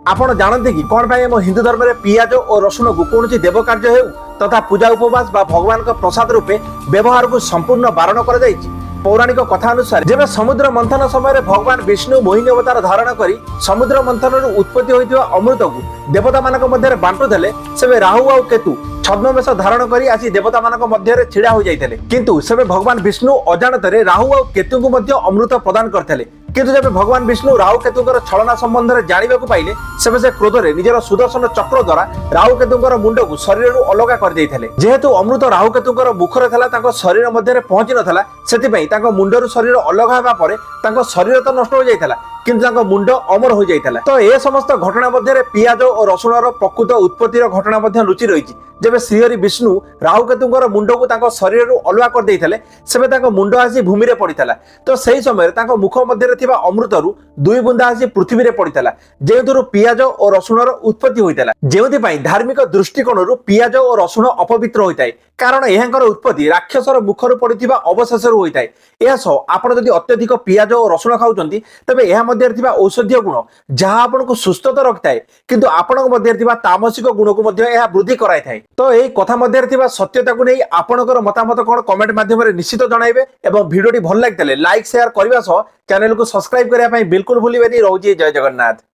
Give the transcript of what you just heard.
आपण जानते कि कौन भाई हिंदू धर्म में पियाज और रसुण को कौन देव कार्य हो तथा पूजा उपवास बा भगवान का प्रसाद रूपे व्यवहार को संपूर्ण बारण कर पौराणिक कथा अनुसार जब समुद्र मंथन समय भगवान विष्णु मोहिनी अवतार धारण कर समुद्र मंथन उत्पत्ति होता अमृत को देवता मान मध्य बांटुले से राहु आ केतु छद्मवेश धारण कर आसी देवता मान मध्य छिड़ा हो जाते किंतु से भगवान विष्णु अजाणत राहु आ केतु को अमृत प्रदान करते किंतु जब भगवान विष्णु राहु केतुंकर छलना संबंध में जानवा पाइले से क्रोधरे निजर सुदर्शन चक्र द्वारा राहु केतुंकर मुंड को शरीर अलग कर जेहेतु अमृत राहु केतुंकर मुखरे था शरीर मध्य पहुंची नाला से मुंडर शरीर अलग होगा पर शरीर तो नष्ट हो जाता किंतु मुंड अमर हो जाता तो ए समस्त घटना मध्य पियाज और रसुणर प्रकृत उत्पत्तिर घटना लुचि रही जब श्रीहरि विष्णु राहु केतुंकर मुंड को शरीर अलग कर से मुंड आसी भूमि में पड़ता तो सही समय मुख मध्य अमृत दुई बुंदा आसी पृथ्वी में पड़ता जो पियाज और रसुणर उत्पत्ति होता जो धार्मिक दृष्टिकोण पियाज और रसुण अपवित्र होता है कारण यह उत्पत्ति राक्षसर मुखर पड़ा अवशेष होता है यह सह आप अत्यधिक पियाज और रसुण खाऊं तेज यह मध्य औषधीय गुण जहाँ आपन को सुस्थ तो रखता है किंतु आपण मध्य तामसिक गुण को वृद्धि कराई तो यही कथा मध्य सत्यता को नहीं आपणकर मतामत कौन कमेंट माध्यम निश्चित जनइबे एवं वीडियो भल लगी लाइक शेयर करने चैनल को सब्सक्राइब करने बिल्कुल भूलिए। रोजी जय जगन्नाथ।